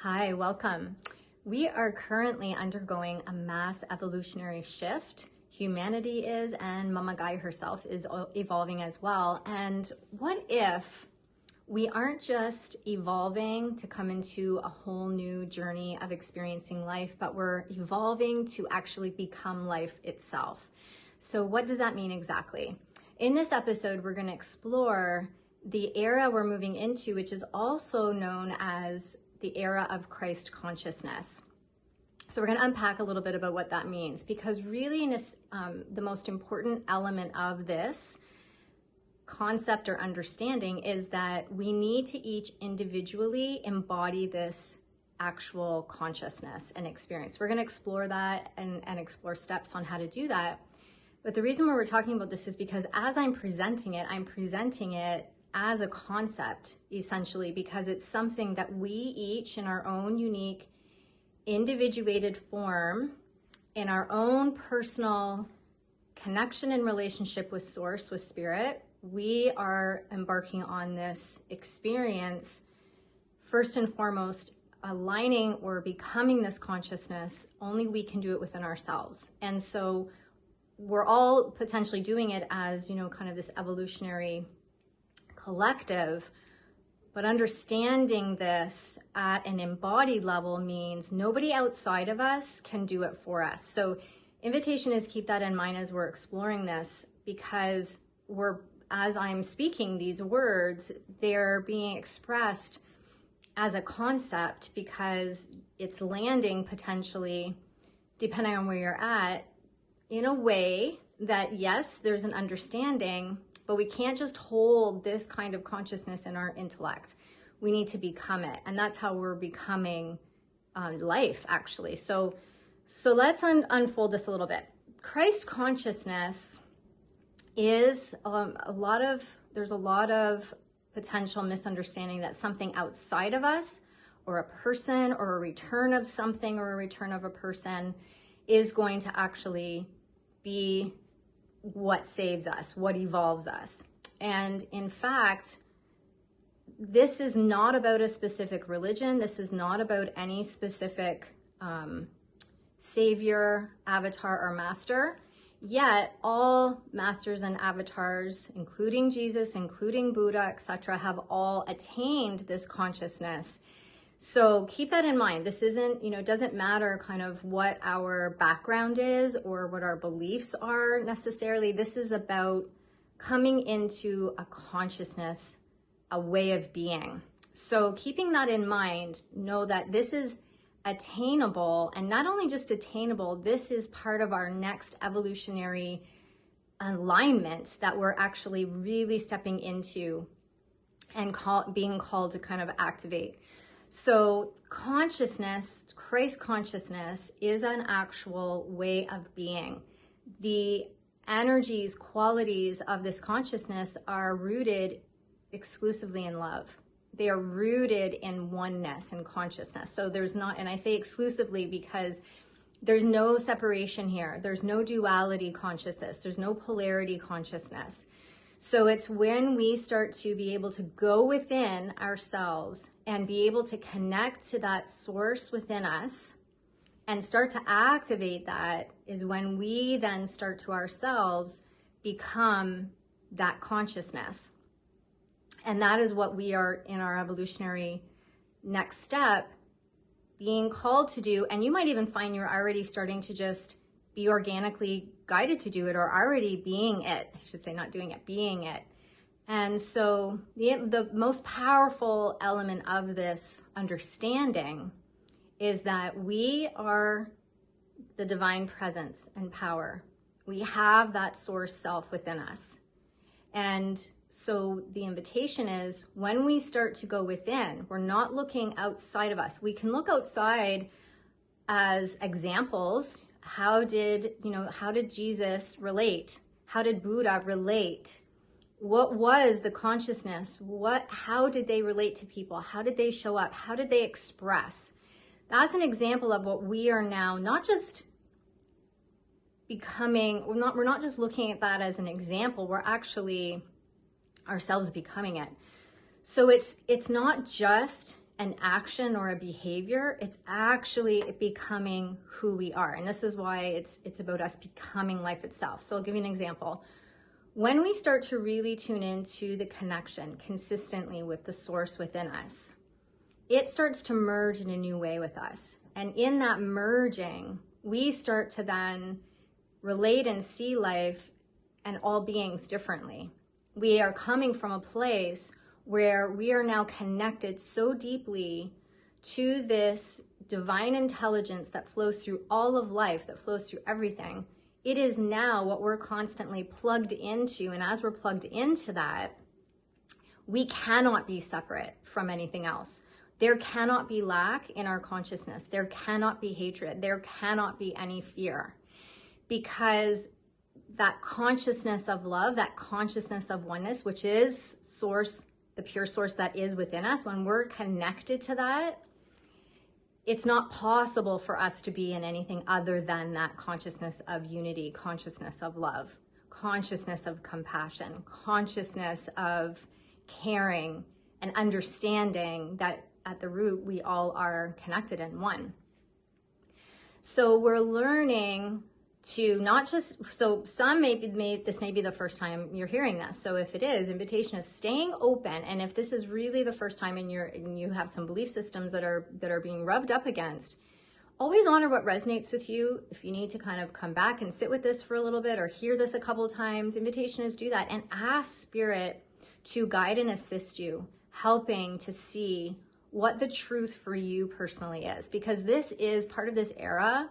Hi, welcome. We are currently undergoing a mass evolutionary shift. Humanity is, and Mama Gaia herself is evolving as well. And what if we aren't just evolving to come into a whole new journey of experiencing life, but we're evolving to actually become life itself? So what does that mean exactly? In this episode, we're going to explore the era we're moving into, which is also known as the era of Christ consciousness. So we're going to unpack a little bit about what that means, because really the most important element of this concept or understanding is that we need to each individually embody this actual consciousness and experience. We're going to explore that and explore steps on how to do that. But the reason why we're talking about this is because as I'm presenting it as a concept, essentially, because it's something that we each in our own unique, individuated form, in our own personal connection and relationship with Source, with Spirit, we are embarking on this experience, first and foremost, aligning or becoming this consciousness. Only we can do it within ourselves. And so we're all potentially doing it as, kind of this evolutionary collective, but understanding this at an embodied level means nobody outside of us can do it for us. So invitation is keep that in mind as we're exploring this, because as I'm speaking these words, they're being expressed as a concept because it's landing potentially, depending on where you're at, in a way that yes, there's an understanding, but we can't just hold this kind of consciousness in our intellect. We need to become it. And that's how we're becoming life, actually. So let's unfold this a little bit. Christ consciousness is there's a lot of potential misunderstanding that something outside of us, or a person, or a return of something, or a return of a person is going to actually be what saves us, what evolves us. And in fact, this is not about a specific religion. This is not about any specific savior, avatar, or master. Yet all masters and avatars, including Jesus, including Buddha, etc., have all attained this consciousness. So keep that in mind. This isn't, it doesn't matter kind of what our background is or what our beliefs are necessarily. This is about coming into a consciousness, a way of being. So keeping that in mind, know that this is attainable, and not only just attainable, this is part of our next evolutionary alignment that we're actually really stepping into and being called to kind of activate. So consciousness, Christ consciousness, is an actual way of being. The energies, qualities of this consciousness are rooted exclusively in love. They are rooted in oneness and consciousness. So there's not, and I say exclusively because there's no separation here. There's no duality consciousness. There's no polarity consciousness. So it's when we start to be able to go within ourselves and be able to connect to that source within us and start to activate that is when we then start to ourselves become that consciousness. And that is what we are in our evolutionary next step being called to do. And you might even find you're already starting to just be organically guided to do it, or already being it. I should say not doing it, being it. And so the most powerful element of this understanding is that we are the divine presence and power. We have that source self within us. And so the invitation is when we start to go within, we're not looking outside of us. We can look outside as examples. How did Jesus relate? How did Buddha relate? What was the consciousness? How did they relate to people? How did they show up? How did they express? That's an example of what we are now, not just becoming, we're not just looking at that as an example, we're actually ourselves becoming it. So it's not just an action or a behavior. It's actually becoming who we are. And this is why it's about us becoming life itself. So I'll give you an example. When we start to really tune into the connection consistently with the source within us, it starts to merge in a new way with us. And in that merging, we start to then relate and see life and all beings differently. We are coming from a place where we are now connected so deeply to this divine intelligence that flows through all of life, that flows through everything. It is now what we're constantly plugged into. And as we're plugged into that, we cannot be separate from anything else. There cannot be lack in our consciousness. There cannot be hatred. There cannot be any fear, because that consciousness of love, that consciousness of oneness, which is source, the pure source that is within us, when we're connected to that, it's not possible for us to be in anything other than that consciousness of unity, consciousness of love, consciousness of compassion, consciousness of caring and understanding that at the root, we all are connected and one. So we're learning to not just, so some this may be the first time you're hearing this. So if it is, invitation is staying open. And if this is really the first time and you have some belief systems that are being rubbed up against, always honor what resonates with you. If you need to kind of come back and sit with this for a little bit or hear this a couple of times, invitation is do that and ask Spirit to guide and assist you, helping to see what the truth for you personally is. Because this is part of this era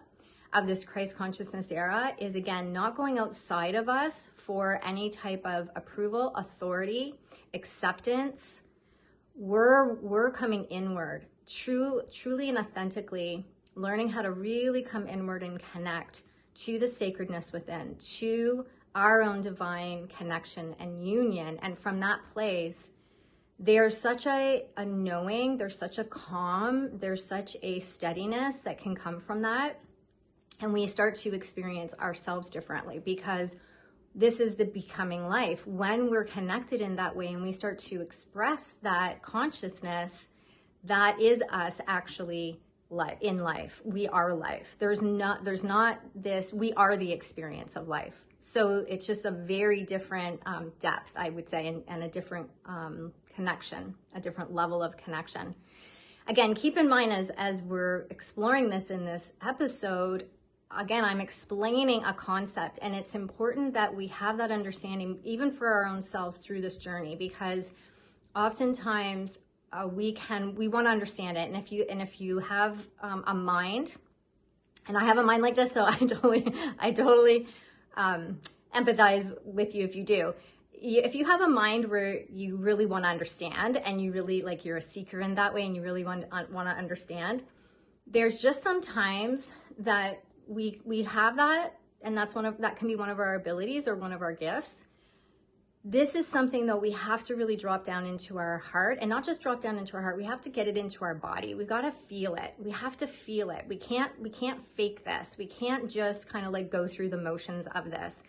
of this Christ consciousness era, is again, not going outside of us for any type of approval, authority, acceptance. We're coming inward, truly and authentically learning how to really come inward and connect to the sacredness within, to our own divine connection and union. And from that place, there's such a knowing, there's such a calm, there's such a steadiness that can come from that. And we start to experience ourselves differently, because this is the becoming life. When we're connected in that way and we start to express that consciousness, that is us actually in life. We are life. There's not this, we are the experience of life. So it's just a very different depth, I would say, and a different connection, a different level of connection. Again, keep in mind as we're exploring this in this episode, again, I'm explaining a concept, and it's important that we have that understanding even for our own selves through this journey, because oftentimes we want to understand it. And if you have a mind, and I have a mind like this, so I totally empathize with you if you do. If you have a mind where you really want to understand, and you really you're a seeker in that way, and you really want to understand, there's just some times that we have that, and that can be one of our abilities or one of our gifts. This is something that we have to really drop down into our heart, and not just drop down into our heart. We have to get it into our body. We've got to feel it. We have to feel it. We can't fake this. We can't just kind of go through the motions of this.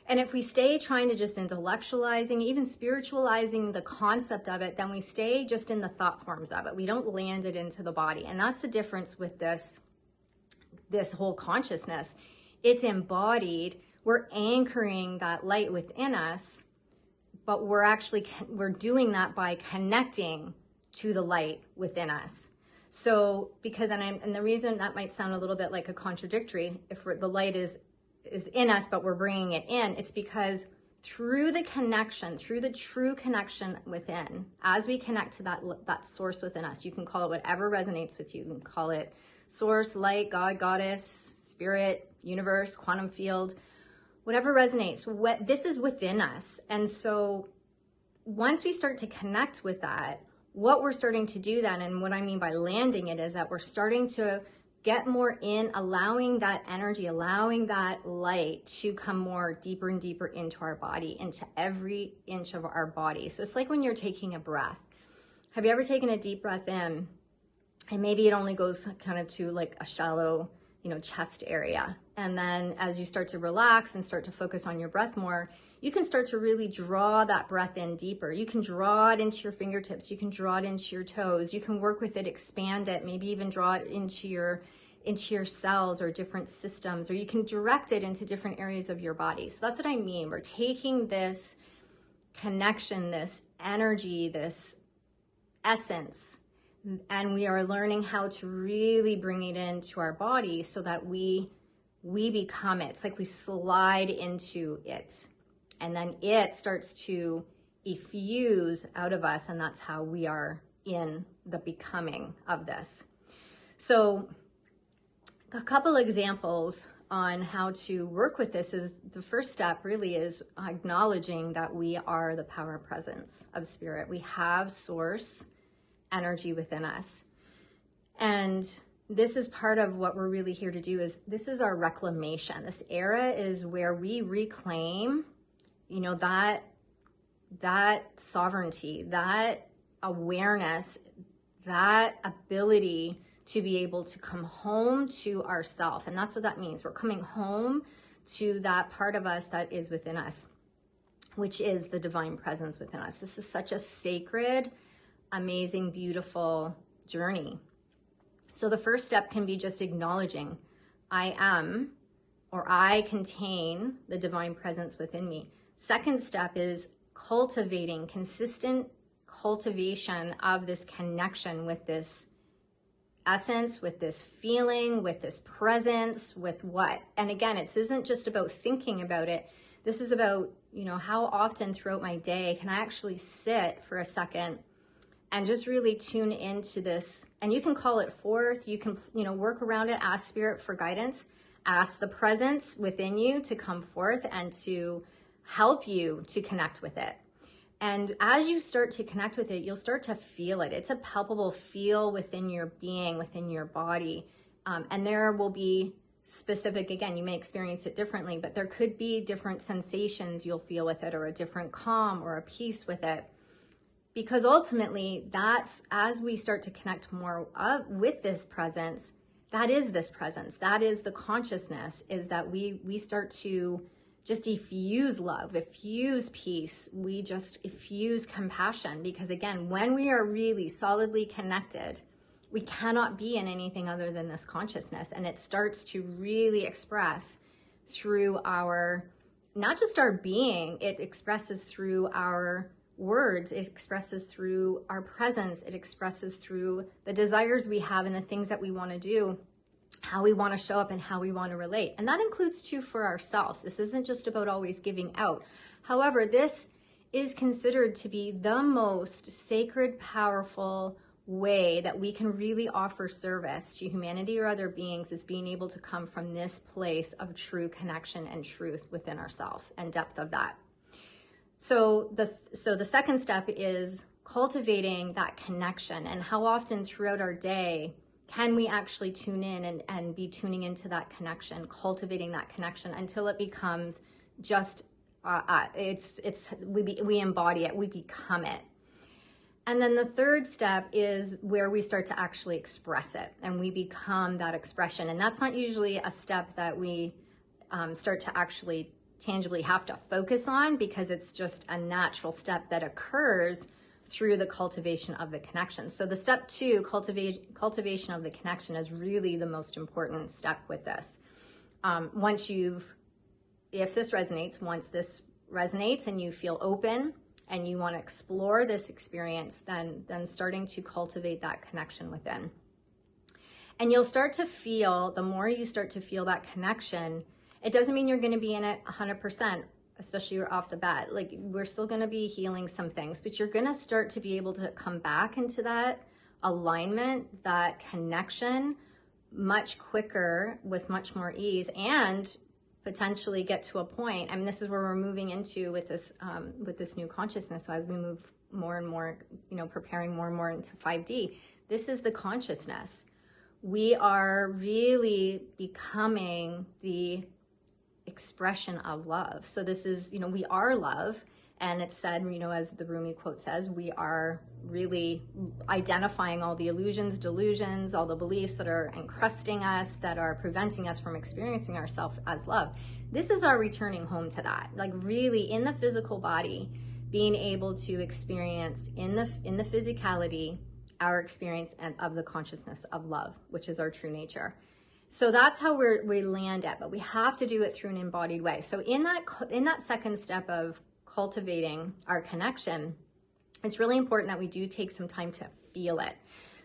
And if we stay trying to just intellectualizing, even spiritualizing the concept of it, then we stay just in the thought forms of it. We don't land it into the body. And that's the difference with this whole consciousness. It's embodied. We're anchoring that light within us, but we're doing that by connecting to the light within us. So and the reason that might sound a little bit like a contradictory, if the light is in us, but we're bringing it in, it's because through the connection, through the true connection within, as we connect to that source within us, you can call it whatever resonates with you. You can call it source, light, God, goddess, spirit, universe, quantum field, whatever resonates. This is within us. And so once we start to connect with that, what we're starting to do then, and what I mean by landing it, is that we're starting to get more in, allowing that energy, allowing that light to come more deeper and deeper into our body, into every inch of our body. So it's like when you're taking a breath. Have you ever taken a deep breath in, and maybe it only goes kind of to a shallow, chest area. And then as you start to relax and start to focus on your breath more, you can start to really draw that breath in deeper. You can draw it into your fingertips. You can draw it into your toes. You can work with it, expand it, maybe even draw it into your cells or different systems, or you can direct it into different areas of your body. So that's what I mean. We're taking this connection, this energy, this essence, and we are learning how to really bring it into our body so that we become it. It's like we slide into it, and then it starts to effuse out of us, and that's how we are in the becoming of this. So a couple examples on how to work with this is the first step really is acknowledging that we are the power presence of spirit. We have source energy within us. And this is part of what we're really here to do. Is this is our reclamation. This era is where we reclaim, that sovereignty, that awareness, that ability to be able to come home to ourself. And that's what that means. We're coming home to that part of us that is within us, which is the divine presence within us. This is such a sacred, amazing, beautiful journey. So the first step can be just acknowledging I am, or I contain the divine presence within me. Second step is cultivating, consistent cultivation of this connection with this essence, with this feeling, with this presence, with what? And again, it isn't just about thinking about it. This is about, how often throughout my day can I actually sit for a second and just really tune into this. And you can call it forth. You can, work around it, ask spirit for guidance, ask the presence within you to come forth and to help you to connect with it. And as you start to connect with it, you'll start to feel it. It's a palpable feel within your being, within your body. And there will be specific, again, you may experience it differently, but there could be different sensations you'll feel with it, or a different calm or a peace with it. Because ultimately, that's as we start to connect more with this presence, that is this presence, that is the consciousness, is that we start to just effuse love, effuse peace. We just effuse compassion, because again, when we are really solidly connected, we cannot be in anything other than this consciousness. And it starts to really express through our, not just our being, it expresses through our words, it expresses through our presence, it expresses through the desires we have and the things that we want to do, how we want to show up and how we want to relate. And that includes too for ourselves. This isn't just about always giving out. However, this is considered to be the most sacred, powerful way that we can really offer service to humanity or other beings, is being able to come from this place of true connection and truth within ourselves and depth of that. So the second step is cultivating that connection. And how often throughout our day can we actually tune in and be tuning into that connection, cultivating that connection until it becomes just, we embody it, we become it. And then the third step is where we start to actually express it, and we become that expression. And that's not usually a step that we start to actually tangibly have to focus on, because it's just a natural step that occurs through the cultivation of the connection. So the step 2, cultivation of the connection, is really the most important step with this. Once this resonates and you feel open and you want to explore this experience, then starting to cultivate that connection within. And you'll start to feel, the more you start to feel that connection, it doesn't mean you're going to be in it 100%, especially off the bat. Like, we're still going to be healing some things, but you're going to start to be able to come back into that alignment, that connection much quicker, with much more ease, and potentially get to a point. I mean, this is where we're moving into with this new consciousness. So as we move more and more, preparing more and more into 5D, this is the consciousness. We are really becoming the expression of love. So this is, we are love. And it's said, as the Rumi quote says, we are really identifying all the illusions, delusions, all the beliefs that are encrusting us, that are preventing us from experiencing ourselves as love. this is our returning home to that. Like really in the physical body, being able to experience in the physicality, our experience of the consciousness of love, which is our true nature. So that's how we land at, but we have to do it through an embodied way. So in that second step of cultivating our connection, it's really important that we do take some time to feel it.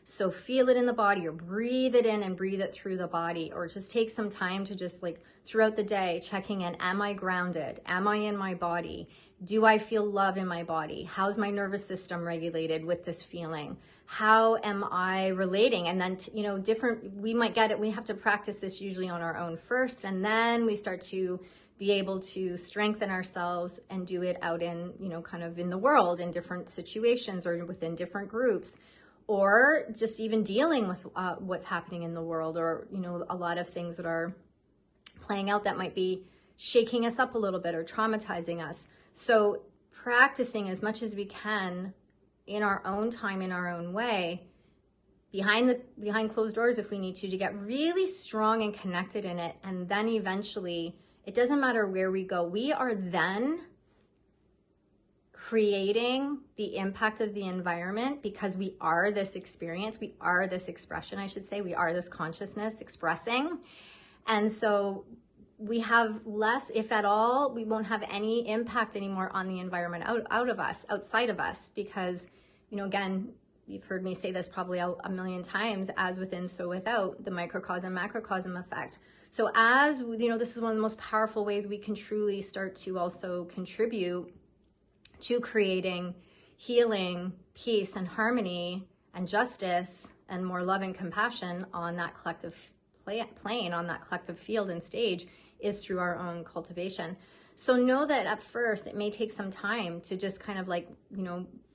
So feel it in the body, or breathe it in and breathe it through the body, or just take some time to just like throughout the day, checking in, am I grounded? Am I in my body? Do I feel love in my body? How's my nervous system regulated with this feeling? How am I relating? And then, we might get it. We have to practice this usually on our own first, and then we start to be able to strengthen ourselves and do it out in, kind of in the world, in different situations or within different groups, or just even dealing with what's happening in the world, or, a lot of things that are playing out that might be shaking us up a little bit or traumatizing us. So practicing as much as we can in our own time, in our own way, behind closed doors if we need to get really strong and connected in it. And then eventually, it doesn't matter where we go, we are then creating the impact of the environment, because we are this experience, we are this expression, I should say, we are this consciousness expressing. And so we have less, if at all, we won't have any impact anymore on the environment outside of us, because, again, you've heard me say this probably a million times, as within, so without, the microcosm, macrocosm effect. So as, this is one of the most powerful ways we can truly start to also contribute to creating healing, peace, and harmony, and justice, and more love and compassion on that collective plane, on that collective field and stage, is through our own cultivation. So know that at first it may take some time to just kind of like,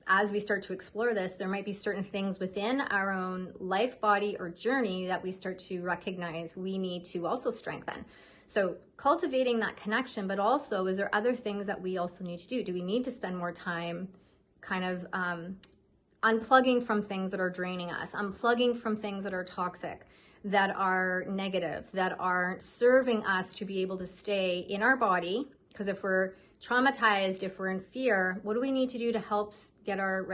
as we start to explore this, there might be certain things within our own life, body, or journey that we start to recognize we need to also strengthen. So cultivating that connection, but also, is there other things that we also need to do? Do we need to spend more time kind of unplugging from things that are draining us, unplugging from things that are toxic, that are negative, that aren't serving us to be able to stay in our body? Because if we're traumatized, if we're in fear, what do we need to do to help get our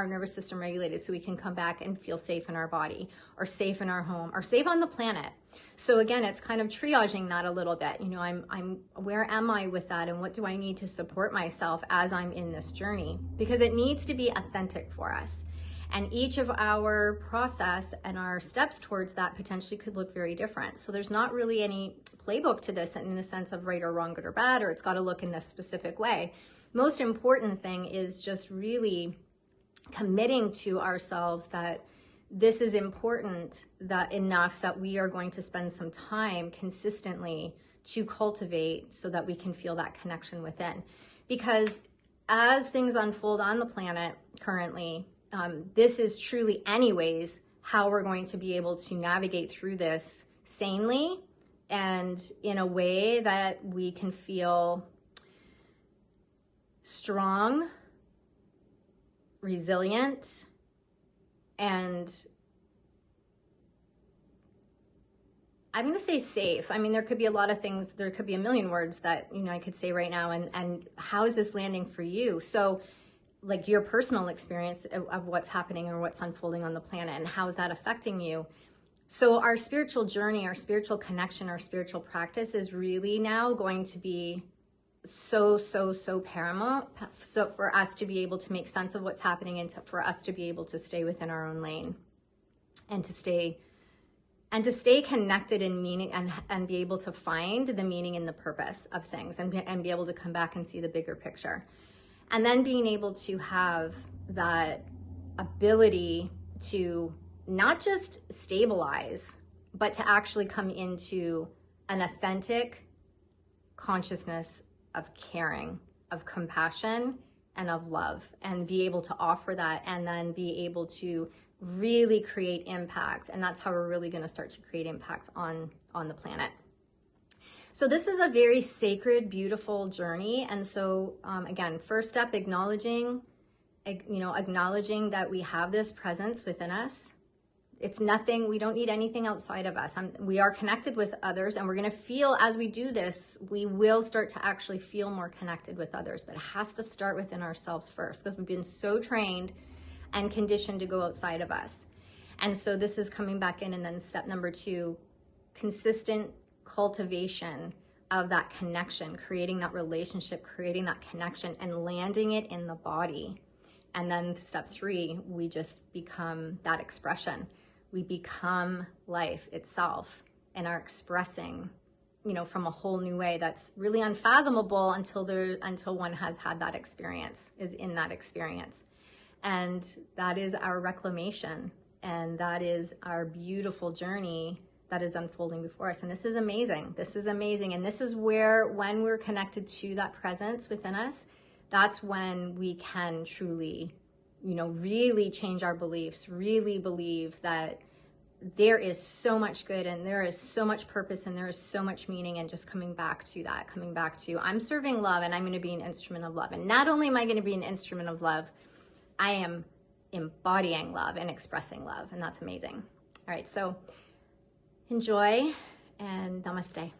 nervous system regulated, so we can come back and feel safe in our body, or safe in our home, or safe on the planet? So again, it's kind of triaging that a little bit. I'm where am I with that, and what do I need to support myself as I'm in this journey? Because it needs to be authentic for us. And each of our process and our steps towards that potentially could look very different. So there's not really any playbook to this in the sense of right or wrong, good or bad, or it's got to look in this specific way. Most important thing is just really committing to ourselves that this is important, that enough that we are going to spend some time consistently to cultivate, so that we can feel that connection within. Because as things unfold on the planet currently, this is truly anyways how we're going to be able to navigate through this sanely, and in a way that we can feel strong, resilient, and I'm going to say safe. I mean, there could be a lot of things, there could be a million words that, I could say right now, and how is this landing for you? So like your personal experience of what's happening or what's unfolding on the planet, and how is that affecting you? So our spiritual journey, our spiritual connection, our spiritual practice is really now going to be so paramount, so for us to be able to make sense of what's happening, and for us to be able to stay within our own lane, and to stay connected in meaning, and be able to find the meaning and the purpose of things, and be able to come back and see the bigger picture. And then being able to have that ability to not just stabilize, but to actually come into an authentic consciousness of caring, of compassion, and of love, and be able to offer that, and then be able to really create impact. And that's how we're really going to start to create impact on the planet. So this is a very sacred, beautiful journey. And so again, first step, acknowledging that we have this presence within us, It's nothing, we don't need anything outside of us. We are connected with others, and we're gonna feel, as we do this, we will start to actually feel more connected with others, but it has to start within ourselves first, because we've been so trained and conditioned to go outside of us. And so this is coming back in, and then step number 2, consistent cultivation of that connection, creating that relationship, creating that connection, and landing it in the body. And then step 3, we just become that expression. We become life itself and are expressing, from a whole new way that's really unfathomable until one has had that experience, is in that experience. And that is our reclamation, and that is our beautiful journey that is unfolding before us. And this is amazing. This is amazing. And this is where, when we're connected to that presence within us, that's when we can truly, really change our beliefs, really believe that there is so much good and there is so much purpose and there is so much meaning, and just coming back to that, coming back to, I'm serving love and I'm going to be an instrument of love. And not only am I going to be an instrument of love, I am embodying love and expressing love. And that's amazing. All right, so enjoy and namaste.